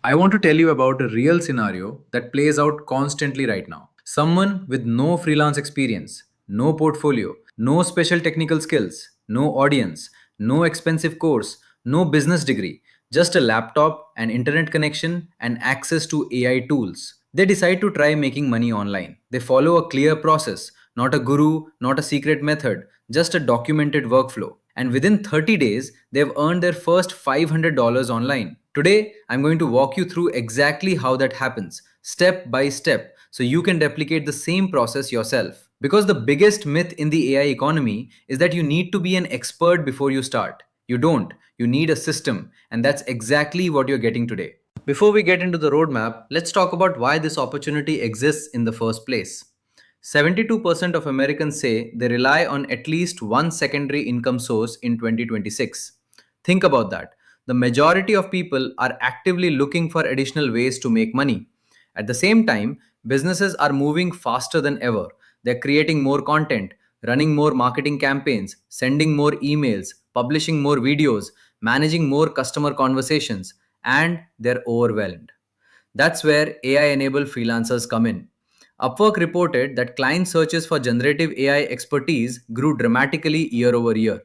I want to tell you about a real scenario that plays out constantly right now. Someone with no freelance experience, no portfolio, no special technical skills, no audience, no expensive course, no business degree, just a laptop, an internet connection, and access to AI tools. They decide to try making money online. They follow a clear process, not a guru, not a secret method, just a documented workflow. And within 30 days, they've earned their first $500 online. Today, I'm going to walk you through exactly how that happens, step by step, so you can replicate the same process yourself. Because the biggest myth in the AI economy is that you need to be an expert before you start. You don't. You need a system, and that's exactly what you're getting today. Before we get into the roadmap, let's talk about why this opportunity exists in the first place. 72% of Americans say they rely on at least one secondary income source in 2026. Think about that. The majority of people are actively looking for additional ways to make money. At the same time, businesses are moving faster than ever. They're creating more content, running more marketing campaigns, sending more emails, publishing more videos, managing more customer conversations, and they're overwhelmed. That's where AI enabled freelancers come in. Upwork reported that client searches for generative AI expertise grew dramatically year over year.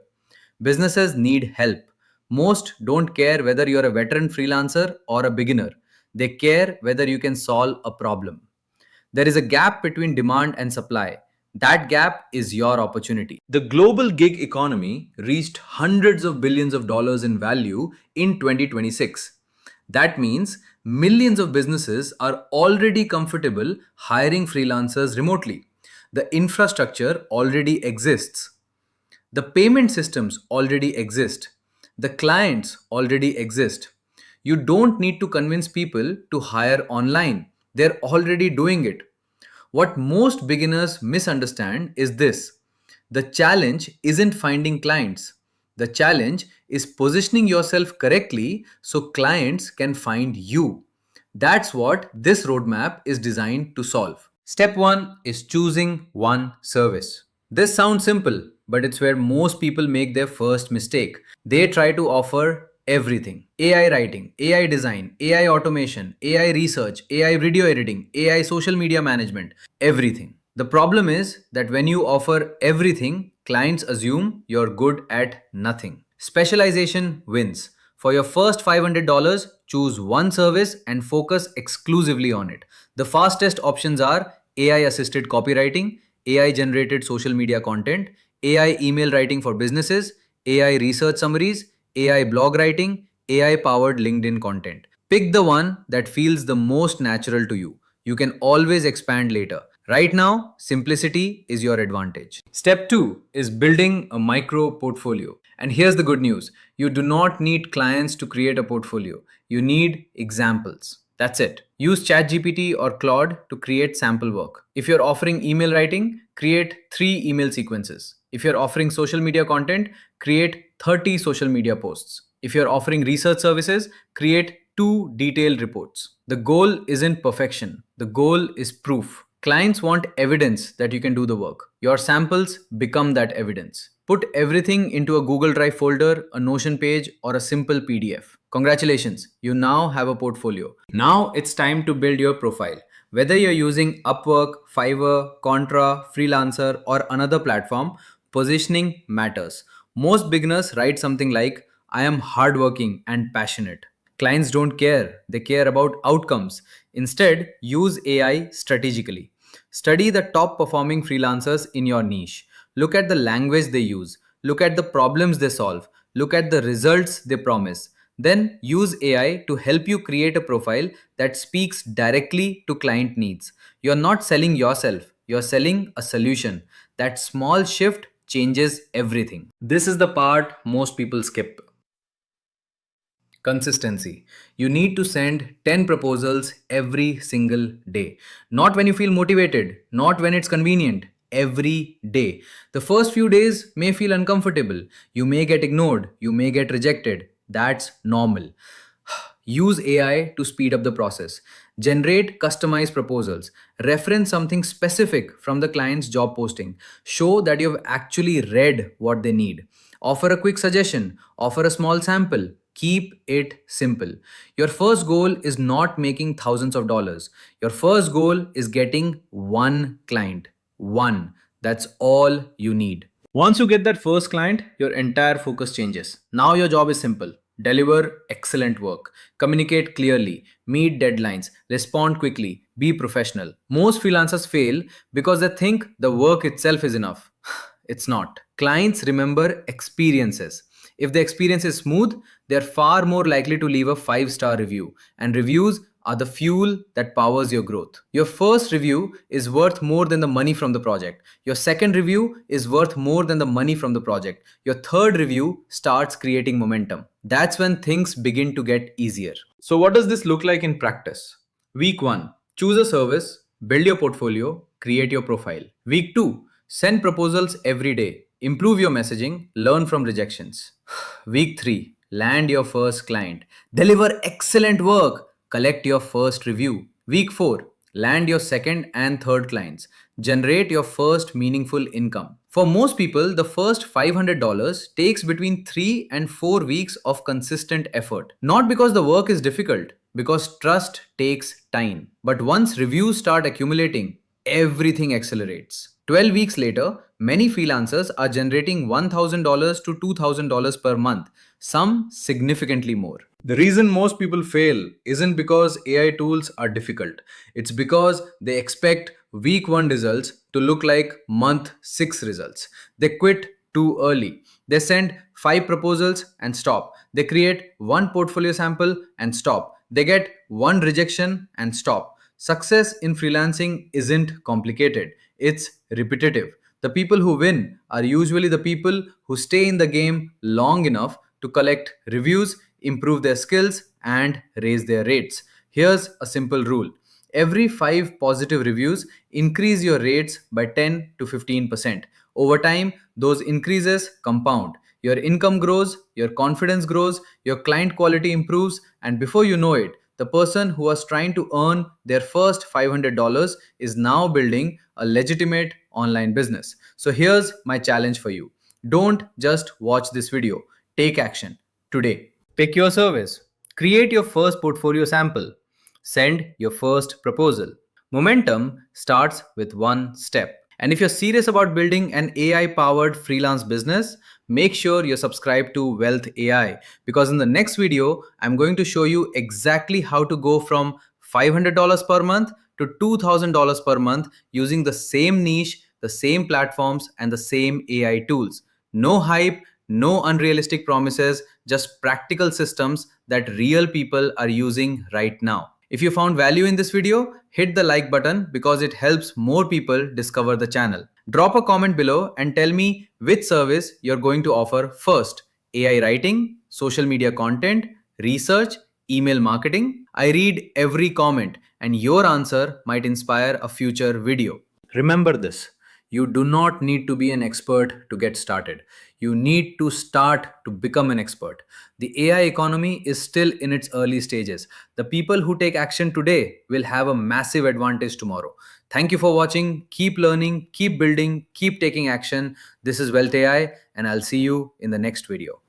Businesses need help. Most don't care whether you're a veteran freelancer or a beginner. They care whether you can solve a problem. There is a gap between demand and supply. That gap is your opportunity. The global gig economy reached hundreds of billions of dollars in value in 2026. That means millions of businesses are already comfortable hiring freelancers remotely. The infrastructure already exists. The payment systems already exist. The clients already exist. You don't need to convince people to hire online. They're already doing it. What most beginners misunderstand is this: the challenge isn't finding clients. The challenge is positioning yourself correctly so clients can find you. That's what this roadmap is designed to solve. Step 1 is choosing one service. This sounds simple, but it's where most people make their first mistake. They try to offer everything: AI writing, AI design, AI automation, AI research, AI video editing, AI social media management, everything. The problem is that when you offer everything, clients assume you're good at nothing. Specialization wins. For your first $500, choose one service and focus exclusively on it. The fastest options are AI assisted copywriting, AI generated social media content, AI email writing for businesses, AI research summaries, AI blog writing, AI powered LinkedIn content. Pick the one that feels the most natural to you. You can always expand later. Right now, simplicity is your advantage. Step 2 is building a micro portfolio. And here's the good news: you do not need clients to create a portfolio, you need examples. That's it. Use ChatGPT or Claude to create sample work. If you're offering email writing, create 3 email sequences. If you're offering social media content, create 30 social media posts. If you're offering research services, create 2 detailed reports. The goal isn't perfection, the goal is proof. Clients want evidence that you can do the work. Your samples become that evidence. Put everything into a Google Drive folder, a Notion page, or a simple PDF. Congratulations, you now have a portfolio. Now it's time to build your profile. Whether you're using Upwork, Fiverr, Contra, Freelancer, or another platform, positioning matters. Most beginners write something like, I am hardworking and passionate. Clients don't care, they care about outcomes. Instead, use AI strategically. Study the top performing freelancers in your niche. Look at the language they use. Look at the problems they solve. Look at the results they promise. Then use AI to help you create a profile that speaks directly to client needs. You're not selling yourself, you're selling a solution. That small shift changes everything. This is the part most people skip. Consistency. You need to send 10 proposals every single day. Not when you feel motivated, not when it's convenient. Every day. The first few days may feel uncomfortable. You may get ignored. You may get rejected. That's normal. Use AI to speed up the process. Generate customized proposals. Reference something specific from the client's job posting. Show that you've actually read what they need. Offer a quick suggestion. Offer a small sample. Keep it simple. Your first goal is not making thousands of dollars. Your first goal is getting one client. One. That's all you need. Once you get that first client, your entire focus changes. Now your job is simple. Deliver excellent work. Communicate clearly. Meet deadlines. Respond quickly. Be professional. Most freelancers fail because they think the work itself is enough. It's not. Clients remember experiences. If the experience is smooth, they're far more likely to leave a 5-star review. And reviews are the fuel that powers your growth. Your first review is worth more than the money from the project. Your second review is worth more than the money from the project. Your third review starts creating momentum. That's when things begin to get easier. So, what does this look like in practice? Week 1, choose a service, build your portfolio, create your profile. Week 2, send proposals every day, improve your messaging, learn from rejections. Week 3, land your first client, deliver excellent work, collect your first review. Week 4, land your second and third clients, generate your first meaningful income. For most people, the first $500 takes between 3 and 4 weeks of consistent effort. Not because the work is difficult, because trust takes time. But once reviews start accumulating, everything accelerates. 12 weeks later, many freelancers are generating $1,000 to $2,000 per month, some significantly more. The reason most people fail isn't because AI tools are difficult. It's because they expect week 1 results to look like month 6 results. They quit too early. They send 5 proposals and stop. They create one portfolio sample and stop. They get one rejection and stop. Success in freelancing isn't complicated, it's repetitive. The people who win are usually the people who stay in the game long enough to collect reviews, improve their skills, and raise their rates. Here's a simple rule: every 5 positive reviews, increase your rates by 10 to 15%. Over time, those increases compound. Your income grows, your confidence grows, your client quality improves, and before you know it, the person who was trying to earn their first $500 is now building a legitimate online business. So here's my challenge for you: don't just watch this video, take action today. Pick your service, create your first portfolio sample, send your first proposal. Momentum starts with one step. And if you're serious about building an AI powered freelance business, make sure you're subscribed to Wealth AI, because in the next video, I'm going to show you exactly how to go from $500 per month to $2,000 per month using the same niche, the same platforms, and the same AI tools. No hype, no unrealistic promises, just practical systems that real people are using right now. If you found value in this video, hit the like button because it helps more people discover the channel. Drop a comment below and tell me which service you're going to offer first: AI writing, social media content, research, email marketing. I read every comment, and your answer might inspire a future video. Remember this: you do not need to be an expert to get started. You need to start to become an expert. The AI economy is still in its early stages. The people who take action today will have a massive advantage tomorrow. Thank you for watching. Keep learning, keep building, keep taking action. This is Wealth AI, and I'll see you in the next video.